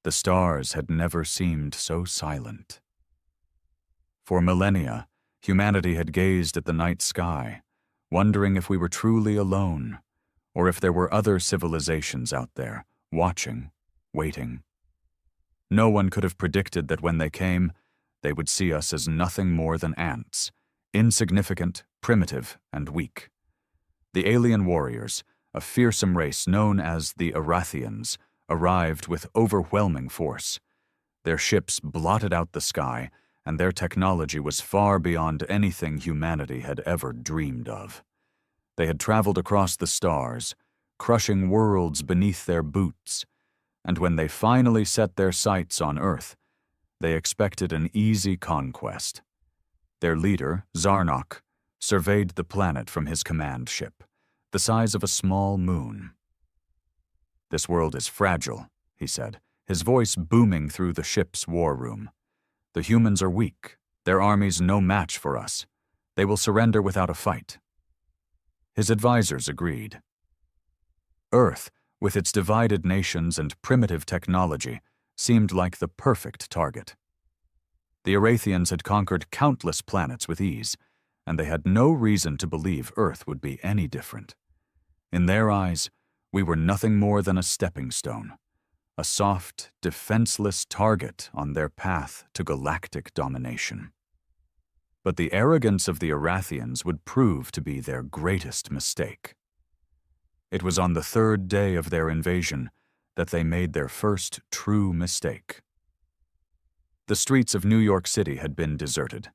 The stars had never seemed so silent. For millennia, humanity had gazed at the night sky, wondering if we were truly alone, or if there were other civilizations out there, watching, waiting. No one could have predicted that when they came, they would see us as nothing more than ants, insignificant, primitive, and weak. The alien warriors, a fearsome race known as the Arathians, arrived with overwhelming force. Their ships blotted out the sky, and their technology was far beyond anything humanity had ever dreamed of. They had traveled across the stars, crushing worlds beneath their boots, and when they finally set their sights on Earth, they expected an easy conquest. Their leader, Zarnok, surveyed the planet from his command ship, the size of a small moon. "This world is fragile," he said, his voice booming through the ship's war room. "The humans are weak, their armies no match for us. They will surrender without a fight." His advisors agreed. Earth, with its divided nations and primitive technology, seemed like the perfect target. The Arathians had conquered countless planets with ease, and they had no reason to believe Earth would be any different. In their eyes, we were nothing more than a stepping stone, a soft, defenseless target on their path to galactic domination. But the arrogance of the Arathians would prove to be their greatest mistake. It was on the third day of their invasion that they made their first true mistake. The streets of New York City had been deserted,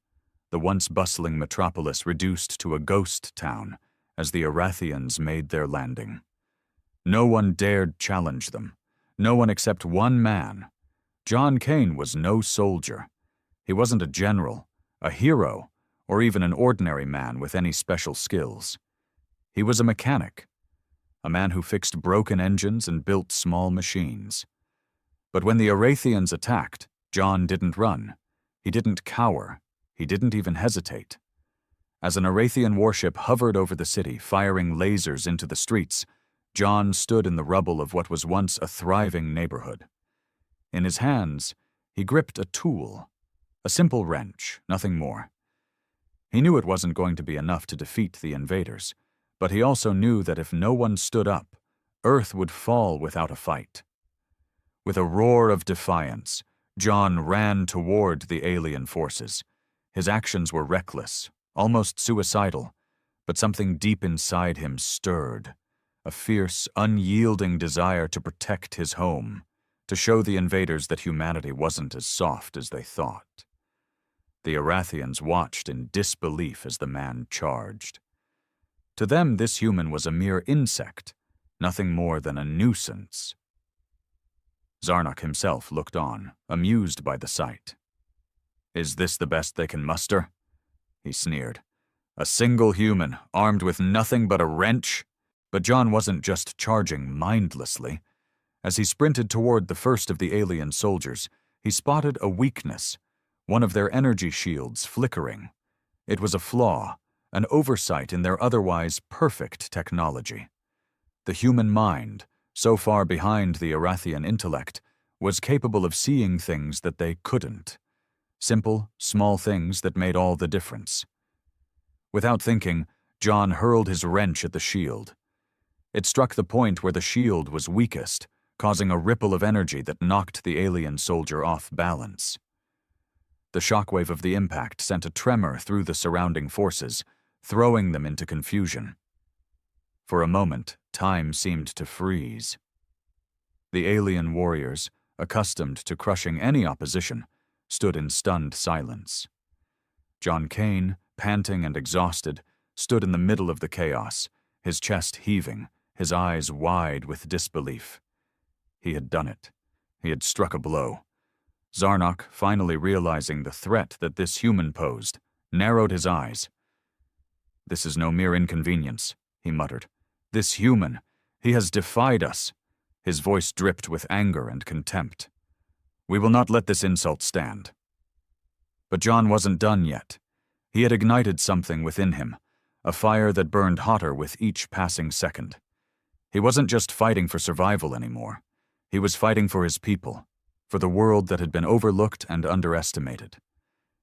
the once bustling metropolis reduced to a ghost town as the Arathians made their landing. No one dared challenge them, no one except one man. John Kane was no soldier. He wasn't a general, a hero, or even an ordinary man with any special skills. He was a mechanic, a man who fixed broken engines and built small machines. But when the Arathians attacked, John didn't run. He didn't cower. He didn't even hesitate. As an Arathian warship hovered over the city, firing lasers into the streets, John stood in the rubble of what was once a thriving neighborhood. In his hands, he gripped a tool, a simple wrench, nothing more. He knew it wasn't going to be enough to defeat the invaders, but he also knew that if no one stood up, Earth would fall without a fight. With a roar of defiance, John ran toward the alien forces. His actions were reckless, almost suicidal, but something deep inside him stirred, a fierce, unyielding desire to protect his home, to show the invaders that humanity wasn't as soft as they thought. The Arathians watched in disbelief as the man charged. To them, this human was a mere insect, nothing more than a nuisance. Zarnok himself looked on, amused by the sight. "Is this the best they can muster?" he sneered. "A single human, armed with nothing but a wrench?" But John wasn't just charging mindlessly. As he sprinted toward the first of the alien soldiers, he spotted a weakness, one of their energy shields flickering. It was a flaw, an oversight in their otherwise perfect technology. The human mind, so far behind the Arathian intellect, was capable of seeing things that they couldn't. Simple, small things that made all the difference. Without thinking, John hurled his wrench at the shield. It struck the point where the shield was weakest, causing a ripple of energy that knocked the alien soldier off balance. The shockwave of the impact sent a tremor through the surrounding forces, throwing them into confusion. For a moment, time seemed to freeze. The alien warriors, accustomed to crushing any opposition, stood in stunned silence. John Kane, panting and exhausted, stood in the middle of the chaos, his chest heaving, his eyes wide with disbelief. He had done it. He had struck a blow. Zarnok, finally realizing the threat that this human posed, narrowed his eyes. "This is no mere inconvenience," he muttered. "This human, he has defied us." His voice dripped with anger and contempt. "We will not let this insult stand." But John wasn't done yet. He had ignited something within him, a fire that burned hotter with each passing second. He wasn't just fighting for survival anymore. He was fighting for his people, for the world that had been overlooked and underestimated.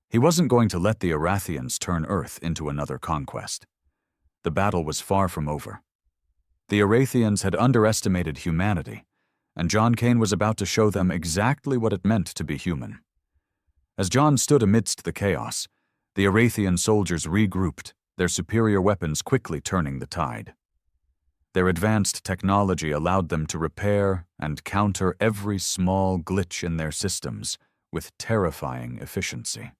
He wasn't going to let the Arathians turn Earth into another conquest. The battle was far from over. The Arathians had underestimated humanity, and John Kane was about to show them exactly what it meant to be human. As John stood amidst the chaos, the Arathian soldiers regrouped, their superior weapons quickly turning the tide. Their advanced technology allowed them to repair and counter every small glitch in their systems with terrifying efficiency.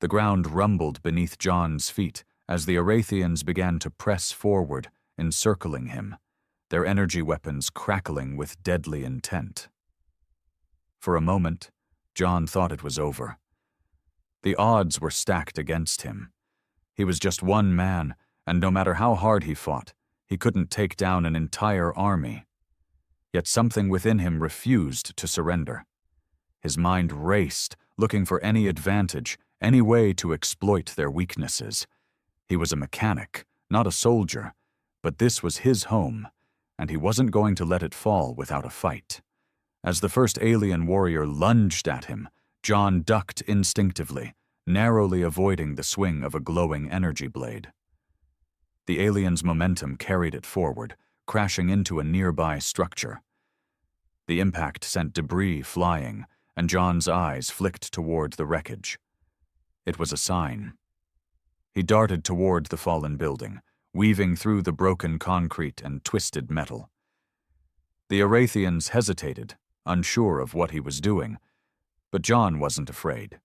The ground rumbled beneath John's feet as the Arathians began to press forward, encircling him, their energy weapons crackling with deadly intent. For a moment, John thought it was over. The odds were stacked against him. He was just one man, and no matter how hard he fought, he couldn't take down an entire army. Yet something within him refused to surrender. His mind raced, looking for any advantage, any way to exploit their weaknesses. He was a mechanic, not a soldier, but this was his home, and he wasn't going to let it fall without a fight. As the first alien warrior lunged at him, John ducked instinctively, narrowly avoiding the swing of a glowing energy blade. The alien's momentum carried it forward, crashing into a nearby structure. The impact sent debris flying, and John's eyes flicked toward the wreckage. It was a sign. He darted toward the fallen building, weaving through the broken concrete and twisted metal. The Arathians hesitated, unsure of what he was doing, but John wasn't afraid.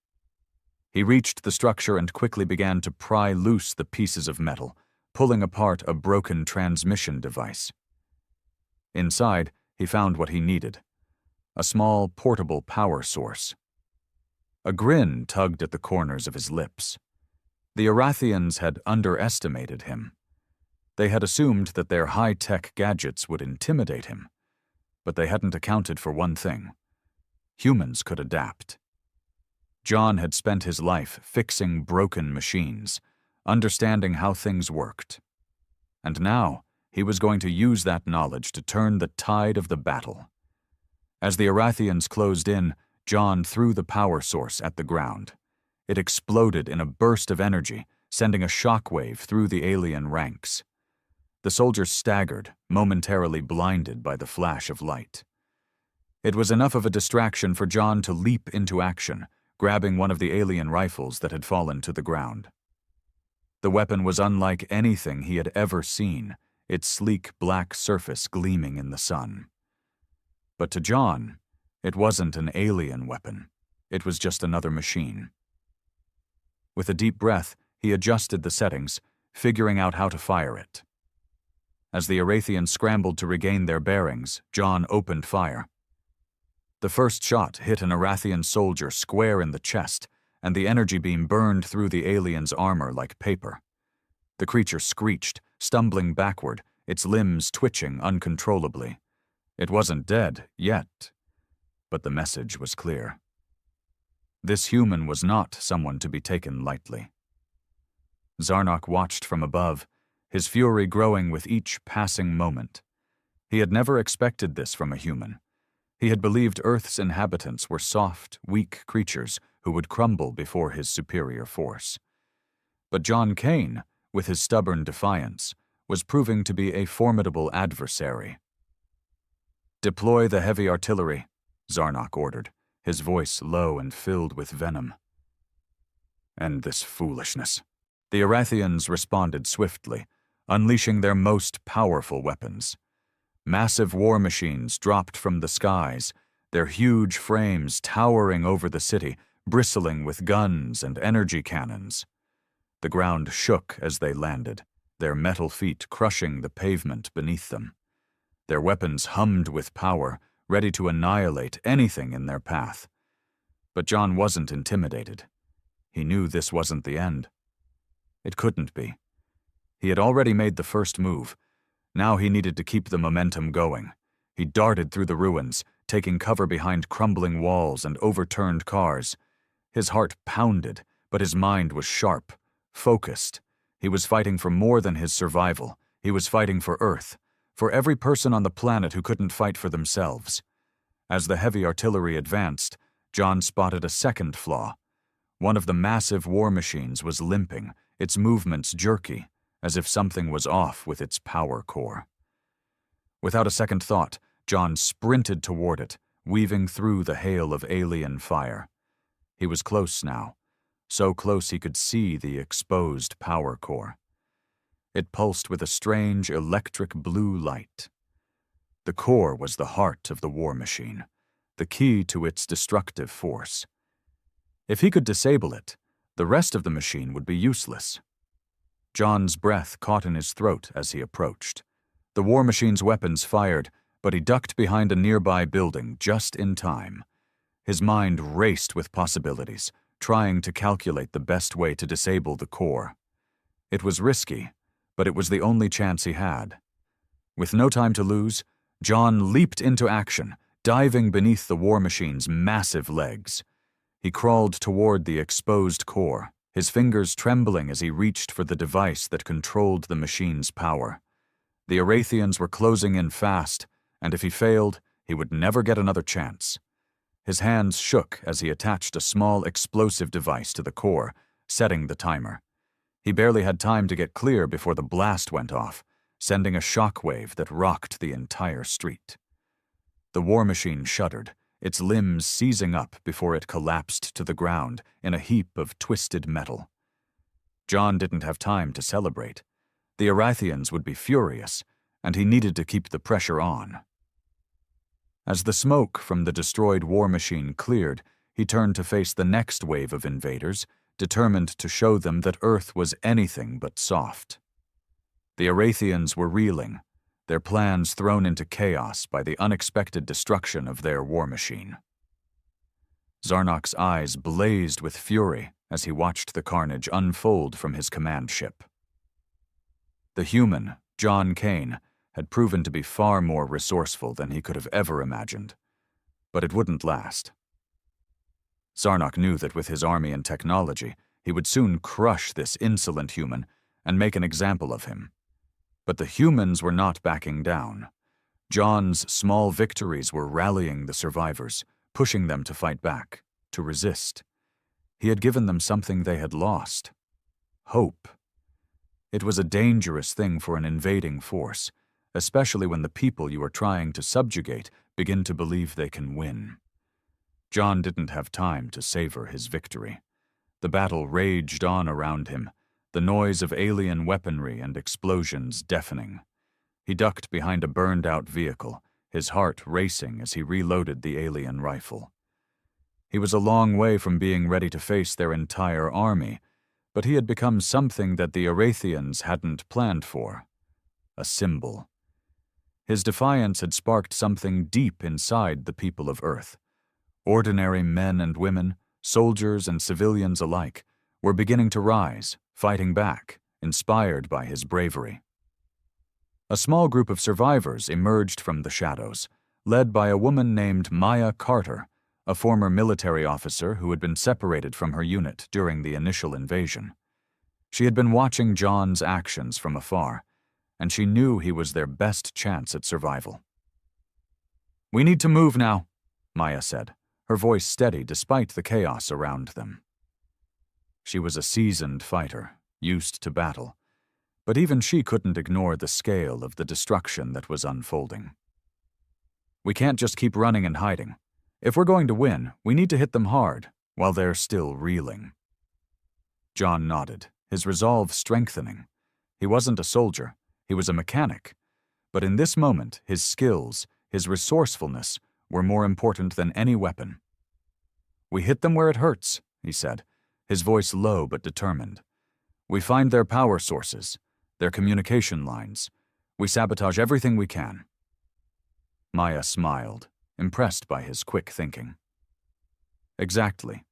He reached the structure and quickly began to pry loose the pieces of metal, pulling apart a broken transmission device. Inside, he found what he needed: a small, portable power source. A grin tugged at the corners of his lips. The Arathians had underestimated him. They had assumed that their high-tech gadgets would intimidate him, but they hadn't accounted for one thing: humans could adapt. John had spent his life fixing broken machines, understanding how things worked. And now, he was going to use that knowledge to turn the tide of the battle. As the Arathians closed in, John threw the power source at the ground. It exploded in a burst of energy, sending a shockwave through the alien ranks. The soldiers staggered, momentarily blinded by the flash of light. It was enough of a distraction for John to leap into action, grabbing one of the alien rifles that had fallen to the ground. The weapon was unlike anything he had ever seen, its sleek black surface gleaming in the sun. But to John, it wasn't an alien weapon. It was just another machine. With a deep breath, he adjusted the settings, figuring out how to fire it. As the Arathians scrambled to regain their bearings, John opened fire. The first shot hit an Arathian soldier square in the chest, and the energy beam burned through the alien's armor like paper. The creature screeched, stumbling backward, its limbs twitching uncontrollably. It wasn't dead, yet, but the message was clear. This human was not someone to be taken lightly. Zarnok watched from above, his fury growing with each passing moment. He had never expected this from a human. He had believed Earth's inhabitants were soft, weak creatures who would crumble before his superior force. But John Kane, with his stubborn defiance, was proving to be a formidable adversary. "Deploy the heavy artillery," Zarnok ordered, his voice low and filled with venom. "End this foolishness." The Arathians responded swiftly, unleashing their most powerful weapons. Massive war machines dropped from the skies, their huge frames towering over the city, bristling with guns and energy cannons. The ground shook as they landed, their metal feet crushing the pavement beneath them. Their weapons hummed with power, ready to annihilate anything in their path. But John wasn't intimidated. He knew this wasn't the end. It couldn't be. He had already made the first move. Now he needed to keep the momentum going. He darted through the ruins, taking cover behind crumbling walls and overturned cars. His heart pounded, but his mind was sharp, focused. He was fighting for more than his survival. He was fighting for Earth, for every person on the planet who couldn't fight for themselves. As the heavy artillery advanced, John spotted a second flaw. One of the massive war machines was limping, its movements jerky, as if something was off with its power core. Without a second thought, John sprinted toward it, weaving through the hail of alien fire. He was close now, so close he could see the exposed power core. It pulsed with a strange electric blue light. The core was the heart of the war machine, the key to its destructive force. If he could disable it, the rest of the machine would be useless. John's breath caught in his throat as he approached. The war machine's weapons fired, but he ducked behind a nearby building just in time. His mind raced with possibilities, trying to calculate the best way to disable the core. It was risky, but it was the only chance he had. With no time to lose, John leaped into action, diving beneath the war machine's massive legs. He crawled toward the exposed core, his fingers trembling as he reached for the device that controlled the machine's power. The Arathians were closing in fast, and if he failed, he would never get another chance. His hands shook as he attached a small explosive device to the core, setting the timer. He barely had time to get clear before the blast went off, sending a shockwave that rocked the entire street. The war machine shuddered, its limbs seizing up before it collapsed to the ground in a heap of twisted metal. John didn't have time to celebrate. The Arathians would be furious, and he needed to keep the pressure on. As the smoke from the destroyed war machine cleared, he turned to face the next wave of invaders, determined to show them that Earth was anything but soft. The Arathians were reeling, their plans thrown into chaos by the unexpected destruction of their war machine. Zarnok's eyes blazed with fury as he watched the carnage unfold from his command ship. The human, John Kane, had proven to be far more resourceful than he could have ever imagined, but it wouldn't last. Zarnok knew that with his army and technology, he would soon crush this insolent human and make an example of him. But the humans were not backing down. John's small victories were rallying the survivors, pushing them to fight back, to resist. He had given them something they had lost: hope. It was a dangerous thing for an invading force, especially when the people you are trying to subjugate begin to believe they can win. John didn't have time to savor his victory. The battle raged on around him, the noise of alien weaponry and explosions deafening. He ducked behind a burned-out vehicle, his heart racing as he reloaded the alien rifle. He was a long way from being ready to face their entire army, but he had become something that the Arathians hadn't planned for: a symbol. His defiance had sparked something deep inside the people of Earth. Ordinary men and women, soldiers and civilians alike, were beginning to rise, fighting back, inspired by his bravery. A small group of survivors emerged from the shadows, led by a woman named Maya Carter, a former military officer who had been separated from her unit during the initial invasion. She had been watching John's actions from afar, and she knew he was their best chance at survival. "We need to move now," Maya said, her voice steady despite the chaos around them. She was a seasoned fighter, used to battle, but even she couldn't ignore the scale of the destruction that was unfolding. "We can't just keep running and hiding. If we're going to win, we need to hit them hard, while they're still reeling." John nodded, his resolve strengthening. He wasn't a soldier, he was a mechanic, but in this moment his skills, his resourcefulness, were more important than any weapon. "We hit them where it hurts," he said, his voice low but determined. "We find their power sources, their communication lines. We sabotage everything we can." Maya smiled, impressed by his quick thinking. "Exactly.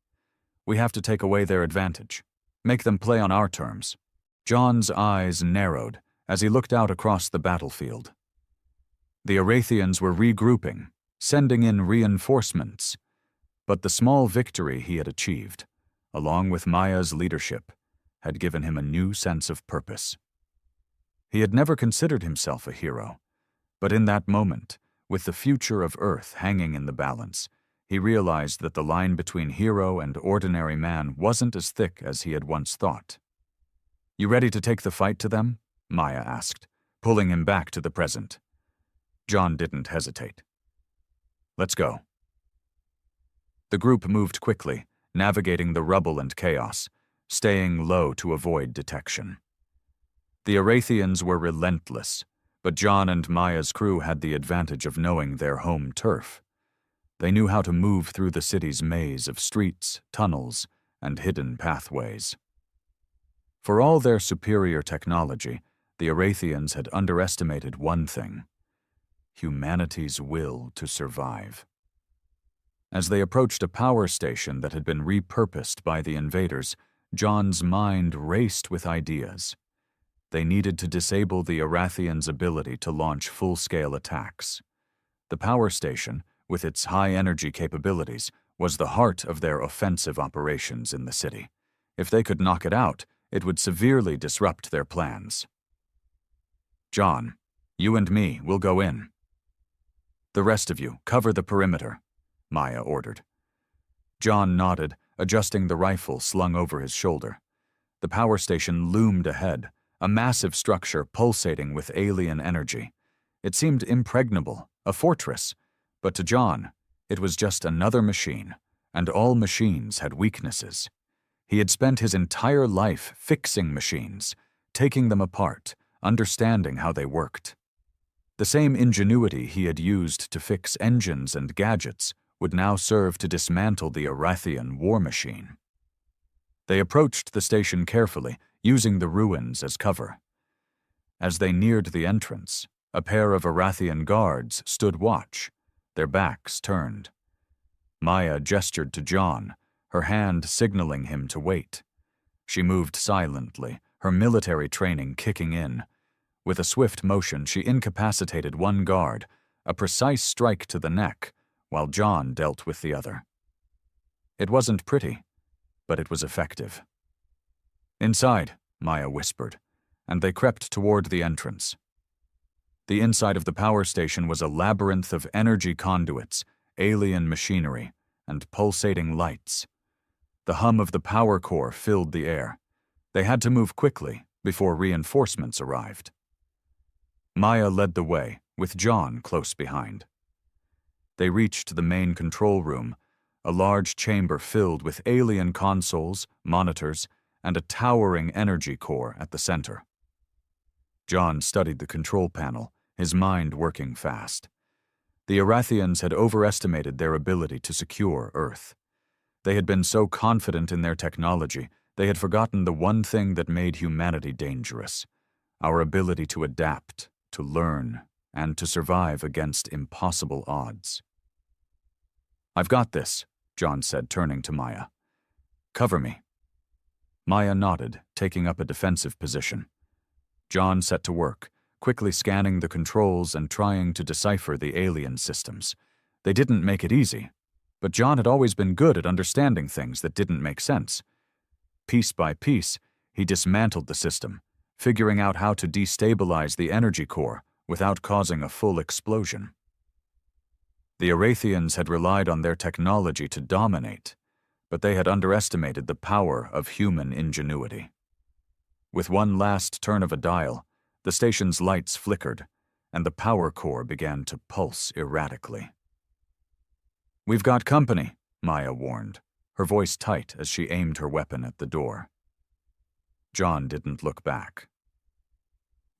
We have to take away their advantage, make them play on our terms." John's eyes narrowed as he looked out across the battlefield. The Arathians were regrouping, sending in reinforcements, but the small victory he had achieved, along with Maya's leadership, had given him a new sense of purpose. He had never considered himself a hero, but in that moment, with the future of Earth hanging in the balance, he realized that the line between hero and ordinary man wasn't as thick as he had once thought. "You ready to take the fight to them?" Maya asked, pulling him back to the present. John didn't hesitate. "Let's go." The group moved quickly, navigating the rubble and chaos, staying low to avoid detection. The Arathians were relentless, but John and Maya's crew had the advantage of knowing their home turf. They knew how to move through the city's maze of streets, tunnels, and hidden pathways. For all their superior technology, the Arathians had underestimated one thing: humanity's will to survive. As they approached a power station that had been repurposed by the invaders, John's mind raced with ideas. They needed to disable the Arathians' ability to launch full-scale attacks. The power station, with its high-energy capabilities, was the heart of their offensive operations in the city. If they could knock it out, it would severely disrupt their plans. "John, you and me will go in. The rest of you, cover the perimeter," Maya ordered. John nodded, adjusting the rifle slung over his shoulder. The power station loomed ahead, a massive structure pulsating with alien energy. It seemed impregnable, a fortress, but to John, it was just another machine, and all machines had weaknesses. He had spent his entire life fixing machines, taking them apart, understanding how they worked. The same ingenuity he had used to fix engines and gadgets would now serve to dismantle the Arathian war machine. They approached the station carefully, using the ruins as cover. As they neared the entrance, a pair of Arathian guards stood watch, their backs turned. Maya gestured to John, her hand signaling him to wait. She moved silently, her military training kicking in. With a swift motion, she incapacitated one guard, a precise strike to the neck, while John dealt with the other. It wasn't pretty, but it was effective. "Inside," Maya whispered, and they crept toward the entrance. The inside of the power station was a labyrinth of energy conduits, alien machinery, and pulsating lights. The hum of the power core filled the air. They had to move quickly before reinforcements arrived. Maya led the way, with John close behind. They reached the main control room, a large chamber filled with alien consoles, monitors, and a towering energy core at the center. John studied the control panel, his mind working fast. The Arathians had overestimated their ability to secure Earth. They had been so confident in their technology, they had forgotten the one thing that made humanity dangerous: our ability to adapt, to learn, and to survive against impossible odds. "I've got this," John said, turning to Maya. "Cover me." Maya nodded, taking up a defensive position. John set to work, quickly scanning the controls and trying to decipher the alien systems. They didn't make it easy, but John had always been good at understanding things that didn't make sense. Piece by piece, he dismantled the system, figuring out how to destabilize the energy core without causing a full explosion. The Arathians had relied on their technology to dominate, but they had underestimated the power of human ingenuity. With one last turn of a dial, the station's lights flickered, and the power core began to pulse erratically. "We've got company," Maya warned, her voice tight as she aimed her weapon at the door. John didn't look back.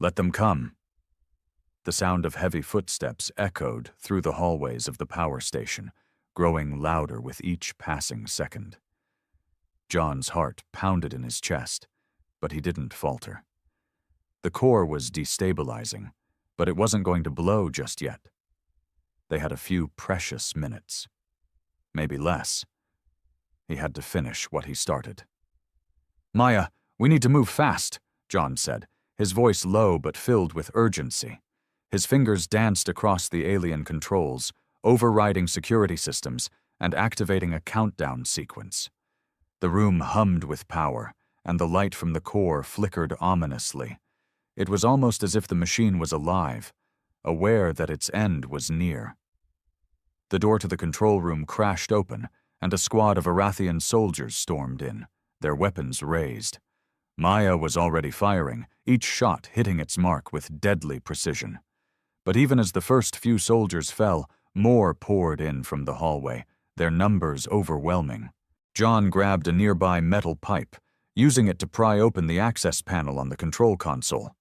"Let them come." The sound of heavy footsteps echoed through the hallways of the power station, growing louder with each passing second. John's heart pounded in his chest, but he didn't falter. The core was destabilizing, but it wasn't going to blow just yet. They had a few precious minutes. Maybe less. He had to finish what he started. "Maya, we need to move fast," John said, his voice low but filled with urgency. His fingers danced across the alien controls, overriding security systems and activating a countdown sequence. The room hummed with power, and the light from the core flickered ominously. It was almost as if the machine was alive, aware that its end was near. The door to the control room crashed open, and a squad of Arathian soldiers stormed in, their weapons raised. Maya was already firing, each shot hitting its mark with deadly precision. But even as the first few soldiers fell, more poured in from the hallway, their numbers overwhelming. John grabbed a nearby metal pipe, using it to pry open the access panel on the control console.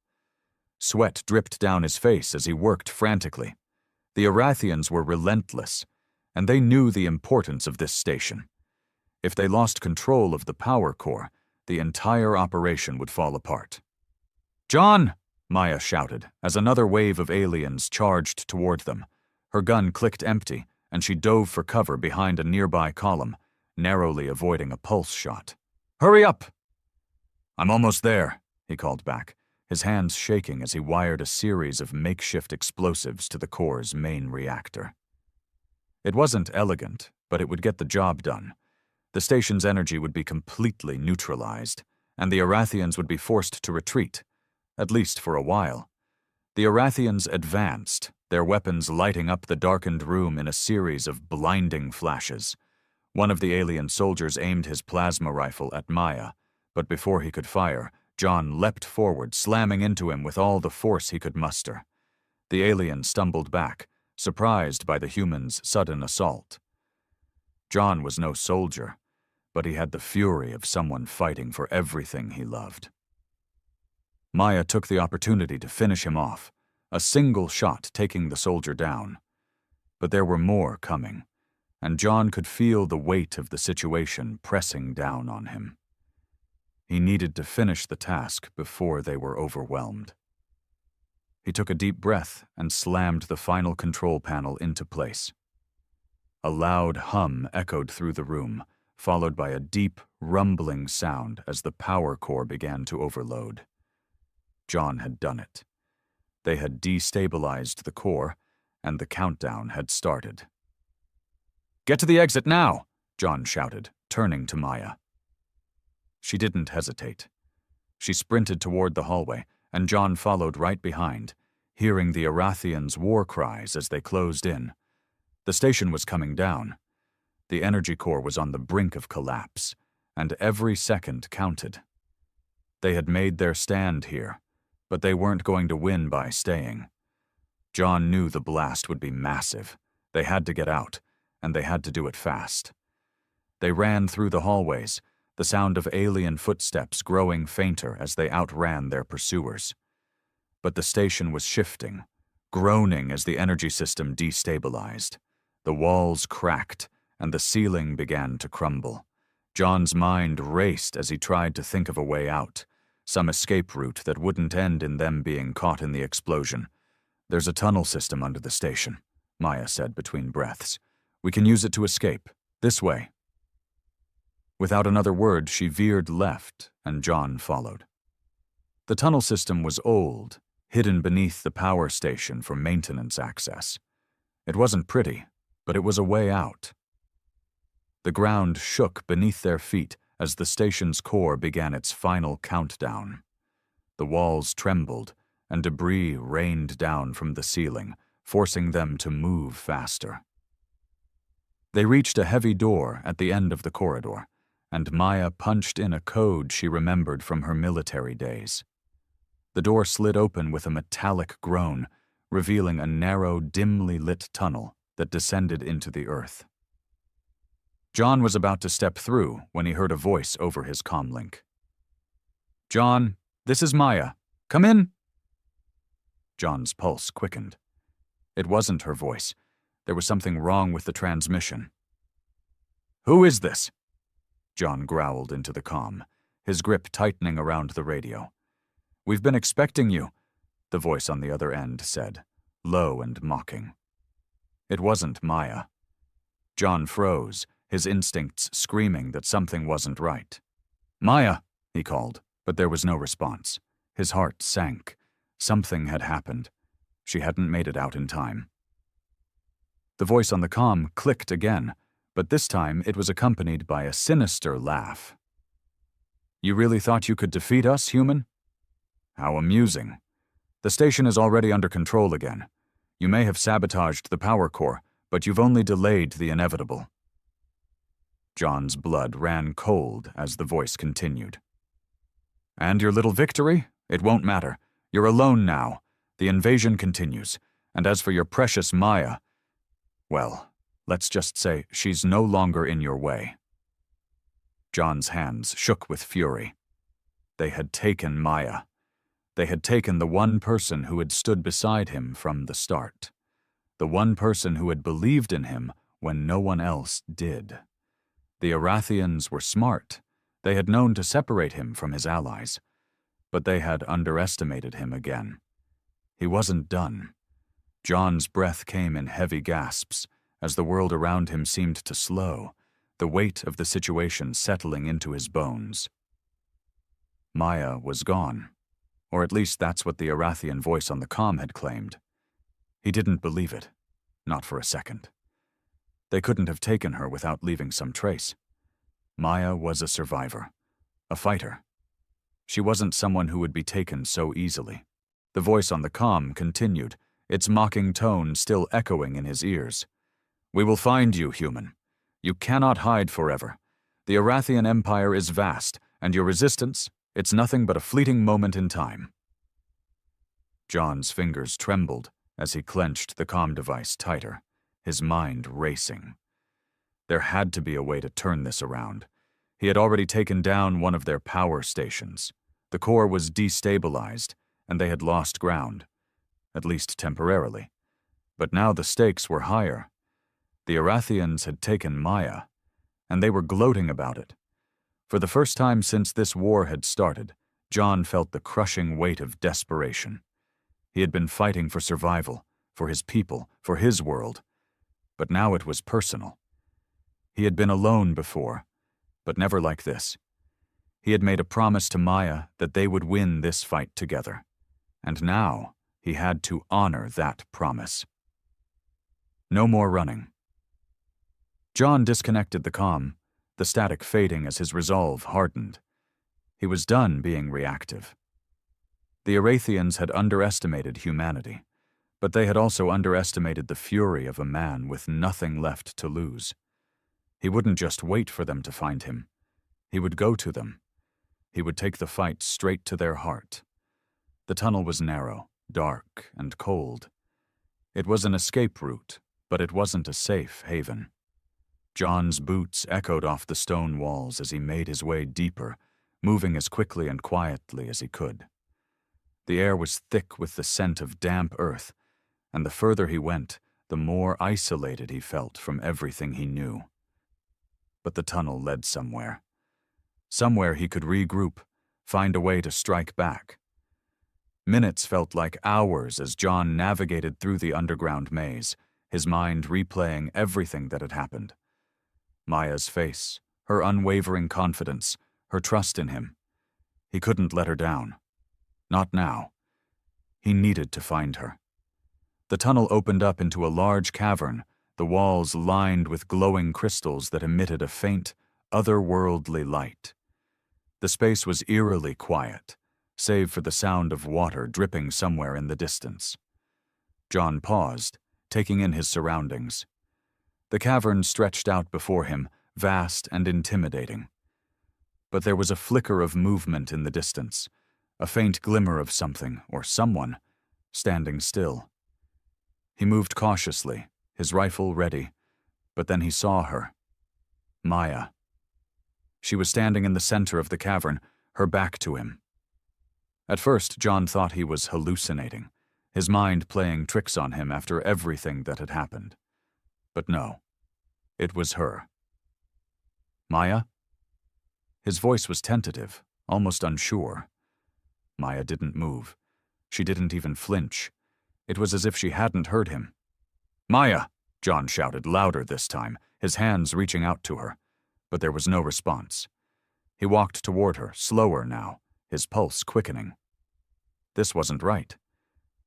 Sweat dripped down his face as he worked frantically. The Arathians were relentless, and they knew the importance of this station. If they lost control of the power core, the entire operation would fall apart. "John!" Maya shouted as another wave of aliens charged toward them. Her gun clicked empty, and she dove for cover behind a nearby column, narrowly avoiding a pulse shot. "Hurry up!" "I'm almost there," he called back, his hands shaking as he wired a series of makeshift explosives to the core's main reactor. It wasn't elegant, but it would get the job done. The station's energy would be completely neutralized, and the Arathians would be forced to retreat, at least for a while. The Arathians advanced, their weapons lighting up the darkened room in a series of blinding flashes. One of the alien soldiers aimed his plasma rifle at Maya, but before he could fire, John leapt forward, slamming into him with all the force he could muster. The alien stumbled back, surprised by the human's sudden assault. John was no soldier, but he had the fury of someone fighting for everything he loved. Maya took the opportunity to finish him off, a single shot taking the soldier down. But there were more coming, and John could feel the weight of the situation pressing down on him. He needed to finish the task before they were overwhelmed. He took a deep breath and slammed the final control panel into place. A loud hum echoed through the room, followed by a deep, rumbling sound as the power core began to overload. John had done it. They had destabilized the core, and the countdown had started. "Get to the exit now!" John shouted, turning to Maya. She didn't hesitate. She sprinted toward the hallway, and John followed right behind, hearing the Arathians' war cries as they closed in. The station was coming down. The energy core was on the brink of collapse, and every second counted. They had made their stand here, but they weren't going to win by staying. John knew the blast would be massive. They had to get out, and they had to do it fast. They ran through the hallways, the sound of alien footsteps growing fainter as they outran their pursuers. But the station was shifting, groaning as the energy system destabilized. The walls cracked, and the ceiling began to crumble. John's mind raced as he tried to think of a way out, some escape route that wouldn't end in them being caught in the explosion. "There's a tunnel system under the station," Maya said between breaths. "We can use it to escape. This way." Without another word, she veered left, and John followed. The tunnel system was old, hidden beneath the power station for maintenance access. It wasn't pretty, but it was a way out. The ground shook beneath their feet as the station's core began its final countdown. The walls trembled, and debris rained down from the ceiling, forcing them to move faster. They reached a heavy door at the end of the corridor, and Maya punched in a code she remembered from her military days. The door slid open with a metallic groan, revealing a narrow, dimly lit tunnel that descended into the earth. John was about to step through when he heard a voice over his comlink. "John, this is Maya. Come in." John's pulse quickened. It wasn't her voice. There was something wrong with the transmission. "Who is this?" John growled into the comm, his grip tightening around the radio. "We've been expecting you," the voice on the other end said, low and mocking. It wasn't Maya. John froze, his instincts screaming that something wasn't right. "Maya," he called, but there was no response. His heart sank. Something had happened. She hadn't made it out in time. The voice on the comm clicked again, but this time it was accompanied by a sinister laugh. "You really thought you could defeat us, human? How amusing. The station is already under control again. You may have sabotaged the power core, but you've only delayed the inevitable." John's blood ran cold as the voice continued. "And your little victory? It won't matter. You're alone now. The invasion continues. And as for your precious Maya, well, let's just say she's no longer in your way." John's hands shook with fury. They had taken Maya. They had taken the one person who had stood beside him from the start. The one person who had believed in him when no one else did. The Arathians were smart. They had known to separate him from his allies. But they had underestimated him again. He wasn't done. John's breath came in heavy gasps as the world around him seemed to slow, the weight of the situation settling into his bones. Maya was gone. Or at least that's what the Arathian voice on the comm had claimed. He didn't believe it. Not for a second. They couldn't have taken her without leaving some trace. Maya was a survivor. A fighter. She wasn't someone who would be taken so easily. The voice on the comm continued, its mocking tone still echoing in his ears. "We will find you, human. You cannot hide forever. The Arathian Empire is vast, and your resistance, it's nothing but a fleeting moment in time." John's fingers trembled as he clenched the comm device tighter, his mind racing. There had to be a way to turn this around. He had already taken down one of their power stations. The core was destabilized, and they had lost ground, at least temporarily. But now the stakes were higher. The Arathians had taken Maya, and they were gloating about it. For the first time since this war had started, John felt the crushing weight of desperation. He had been fighting for survival, for his people, for his world. But now it was personal. He had been alone before, but never like this. He had made a promise to Maya that they would win this fight together. And now he had to honor that promise. No more running. John disconnected the comm, the static fading as his resolve hardened. He was done being reactive. The Arathians had underestimated humanity, but they had also underestimated the fury of a man with nothing left to lose. He wouldn't just wait for them to find him. He would go to them. He would take the fight straight to their heart. The tunnel was narrow, dark, and cold. It was an escape route, but it wasn't a safe haven. John's boots echoed off the stone walls as he made his way deeper, moving as quickly and quietly as he could. The air was thick with the scent of damp earth, and the further he went, the more isolated he felt from everything he knew. But the tunnel led somewhere. Somewhere he could regroup, find a way to strike back. Minutes felt like hours as John navigated through the underground maze, his mind replaying everything that had happened. Maya's face, her unwavering confidence, her trust in him. He couldn't let her down. Not now. He needed to find her. The tunnel opened up into a large cavern, the walls lined with glowing crystals that emitted a faint, otherworldly light. The space was eerily quiet, save for the sound of water dripping somewhere in the distance. John paused, taking in his surroundings. The cavern stretched out before him, vast and intimidating. But there was a flicker of movement in the distance, a faint glimmer of something, or someone, standing still. He moved cautiously, his rifle ready, but then he saw her. Maya. She was standing in the center of the cavern, her back to him. At first, John thought he was hallucinating, his mind playing tricks on him after everything that had happened. But no, it was her. Maya? His voice was tentative, almost unsure. Maya didn't move. She didn't even flinch. It was as if she hadn't heard him. "Maya!" John shouted, louder this time, his hands reaching out to her. But there was no response. He walked toward her, slower now, his pulse quickening. This wasn't right.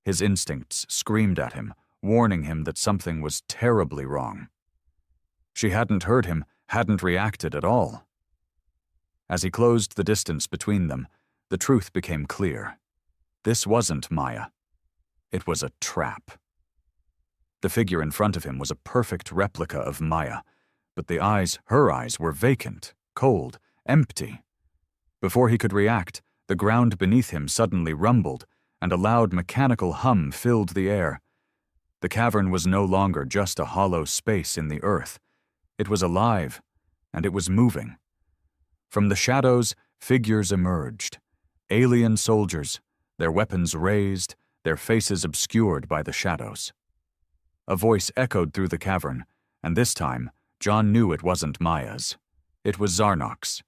His instincts screamed at him, warning him that something was terribly wrong. She hadn't heard him, hadn't reacted at all. As he closed the distance between them, the truth became clear. This wasn't Maya. It was a trap. The figure in front of him was a perfect replica of Maya, but her eyes were vacant, cold, empty. Before he could react, the ground beneath him suddenly rumbled, and a loud mechanical hum filled the air. The cavern was no longer just a hollow space in the earth. It was alive, and it was moving. From the shadows, figures emerged. Alien soldiers, their weapons raised, their faces obscured by the shadows. A voice echoed through the cavern, and this time, John knew it wasn't Maya's. It was Zarnok's.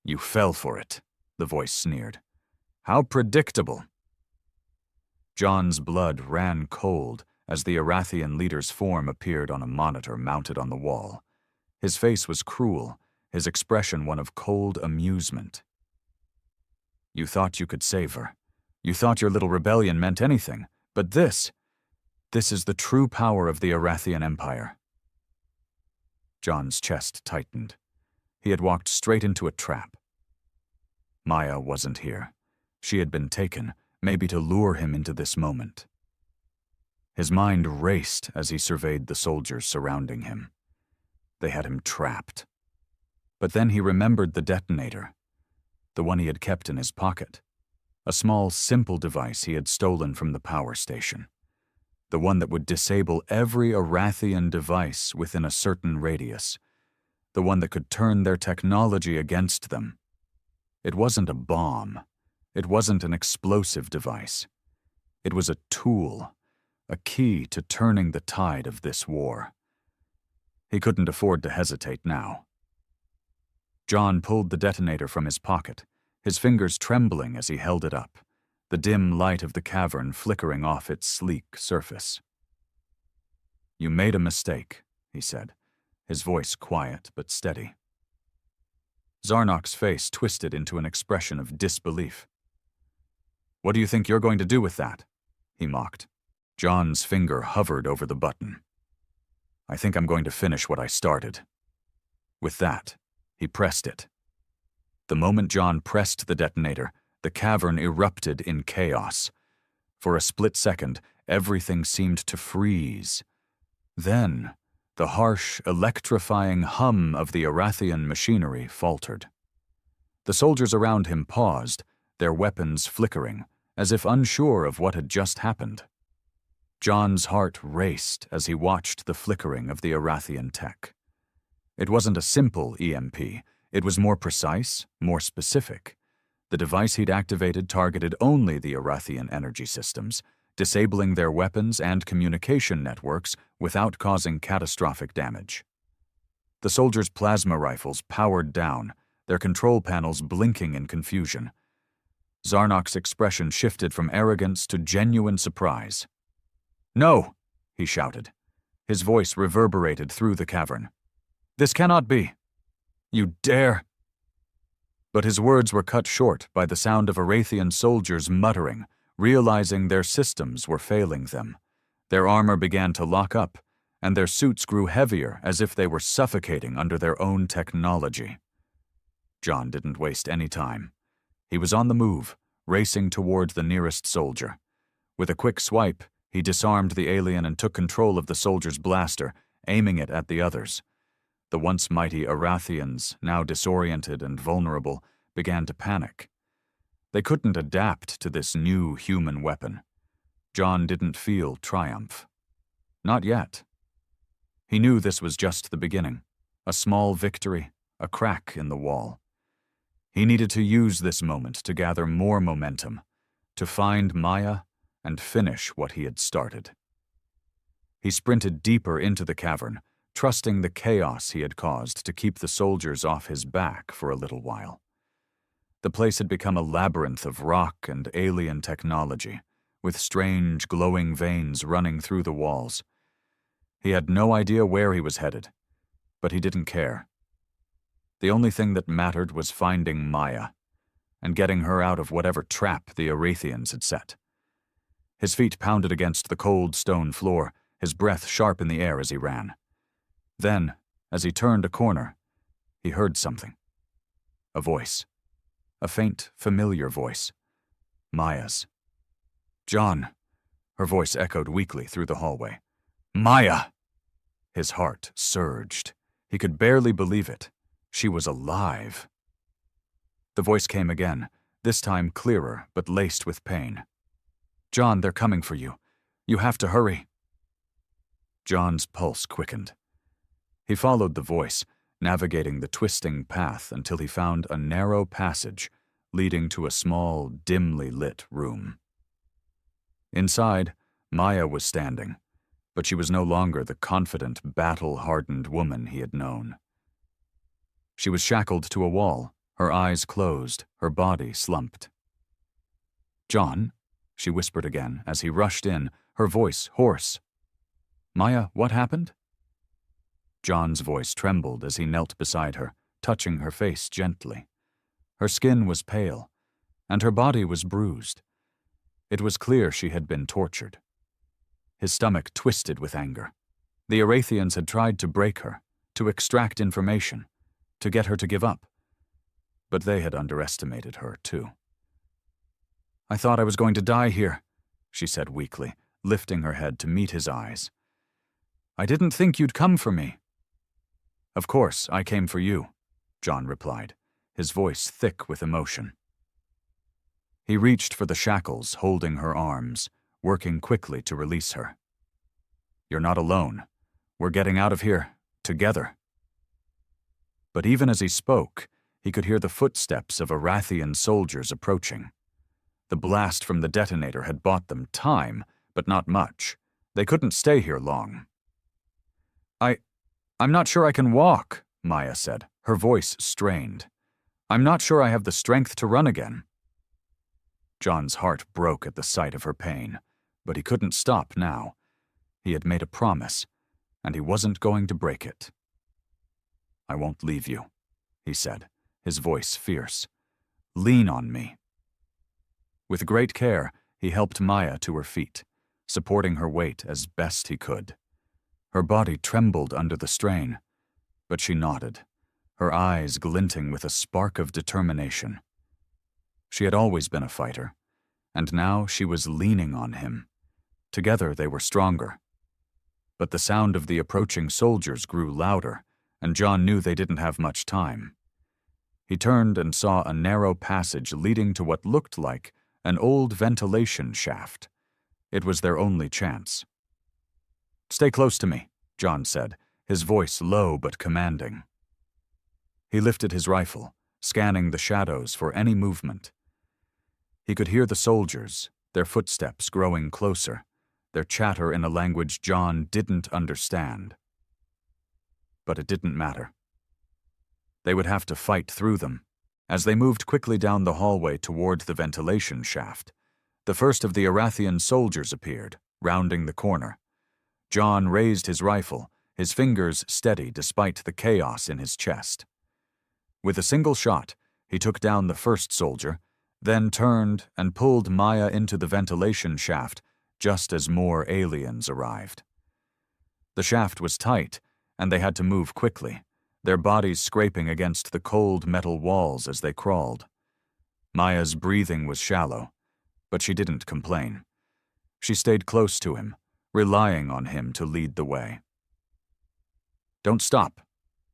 "You fell for it," the voice sneered. "How predictable." John's blood ran cold as the Arathian leader's form appeared on a monitor mounted on the wall. His face was cruel, his expression one of cold amusement. "You thought you could save her. You thought your little rebellion meant anything, but this is the true power of the Arathian Empire." John's chest tightened. He had walked straight into a trap. Maya wasn't here. She had been taken, maybe to lure him into this moment. His mind raced as he surveyed the soldiers surrounding him. They had him trapped. But then he remembered the detonator, the one he had kept in his pocket, a small, simple device he had stolen from the power station, the one that would disable every Arathian device within a certain radius, the one that could turn their technology against them. It wasn't a bomb. It wasn't an explosive device. It was a tool, a key to turning the tide of this war. He couldn't afford to hesitate now. John pulled the detonator from his pocket, his fingers trembling as he held it up, the dim light of the cavern flickering off its sleek surface. "You made a mistake," he said, his voice quiet but steady. Zarnok's face twisted into an expression of disbelief. "What do you think you're going to do with that?" he mocked. John's finger hovered over the button. "I think I'm going to finish what I started." With that, he pressed it. The moment John pressed the detonator, the cavern erupted in chaos. For a split second, everything seemed to freeze. Then, the harsh, electrifying hum of the Arathian machinery faltered. The soldiers around him paused, their weapons flickering, as if unsure of what had just happened. John's heart raced as he watched the flickering of the Arathian tech. It wasn't a simple EMP. It was more precise, more specific. The device he'd activated targeted only the Arathian energy systems, disabling their weapons and communication networks without causing catastrophic damage. The soldiers' plasma rifles powered down, their control panels blinking in confusion. Zarnok's expression shifted from arrogance to genuine surprise. "No!" he shouted. His voice reverberated through the cavern. "This cannot be! You dare!" But his words were cut short by the sound of Arathian soldiers muttering, realizing their systems were failing them. Their armor began to lock up, and their suits grew heavier as if they were suffocating under their own technology. John didn't waste any time. He was on the move, racing toward the nearest soldier. With a quick swipe, he disarmed the alien and took control of the soldier's blaster, aiming it at the others. The once mighty Arathians, now disoriented and vulnerable, began to panic. They couldn't adapt to this new human weapon. John didn't feel triumph. Not yet. He knew this was just the beginning, a small victory, a crack in the wall. He needed to use this moment to gather more momentum, to find Maya and finish what he had started. He sprinted deeper into the cavern, trusting the chaos he had caused to keep the soldiers off his back for a little while. The place had become a labyrinth of rock and alien technology, with strange, glowing veins running through the walls. He had no idea where he was headed, but he didn't care. The only thing that mattered was finding Maya, and getting her out of whatever trap the Arathians had set. His feet pounded against the cold stone floor, his breath sharp in the air as he ran. Then, as he turned a corner, he heard something. A voice. A faint, familiar voice. Maya's. "John," her voice echoed weakly through the hallway. Maya! His heart surged. He could barely believe it. She was alive. The voice came again, this time clearer but laced with pain. John, they're coming for you. You have to hurry. John's pulse quickened. He followed the voice, navigating the twisting path until he found a narrow passage leading to a small, dimly lit room. Inside, Maya was standing, but she was no longer the confident, battle-hardened woman he had known. She was shackled to a wall, her eyes closed, her body slumped. John, she whispered again as he rushed in, her voice hoarse. Maya, what happened? John's voice trembled as he knelt beside her, touching her face gently. Her skin was pale, and her body was bruised. It was clear she had been tortured. His stomach twisted with anger. The Arathians had tried to break her, to extract information, to get her to give up. But they had underestimated her, too. I thought I was going to die here, she said weakly, lifting her head to meet his eyes. I didn't think you'd come for me. Of course, I came for you, John replied, his voice thick with emotion. He reached for the shackles holding her arms, working quickly to release her. You're not alone. We're getting out of here, together. But even as he spoke, he could hear the footsteps of Arathian soldiers approaching. The blast from the detonator had bought them time, but not much. They couldn't stay here long. I'm not sure I can walk, Maya said, her voice strained. I'm not sure I have the strength to run again. John's heart broke at the sight of her pain, but he couldn't stop now. He had made a promise, and he wasn't going to break it. I won't leave you, he said, his voice fierce. Lean on me. With great care, he helped Maya to her feet, supporting her weight as best he could. Her body trembled under the strain, but she nodded, her eyes glinting with a spark of determination. She had always been a fighter, and now she was leaning on him. Together they were stronger. But the sound of the approaching soldiers grew louder, and John knew they didn't have much time. He turned and saw a narrow passage leading to what looked like an old ventilation shaft. It was their only chance. Stay close to me, John said, his voice low but commanding. He lifted his rifle, scanning the shadows for any movement. He could hear the soldiers, their footsteps growing closer, their chatter in a language John didn't understand. But it didn't matter. They would have to fight through them. As they moved quickly down the hallway toward the ventilation shaft, the first of the Arathian soldiers appeared, rounding the corner. John raised his rifle, his fingers steady despite the chaos in his chest. With a single shot, he took down the first soldier, then turned and pulled Maya into the ventilation shaft just as more aliens arrived. The shaft was tight, and they had to move quickly, their bodies scraping against the cold metal walls as they crawled. Maya's breathing was shallow, but she didn't complain. She stayed close to him, relying on him to lead the way. Don't stop,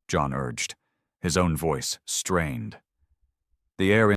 John urged, his own voice strained. The air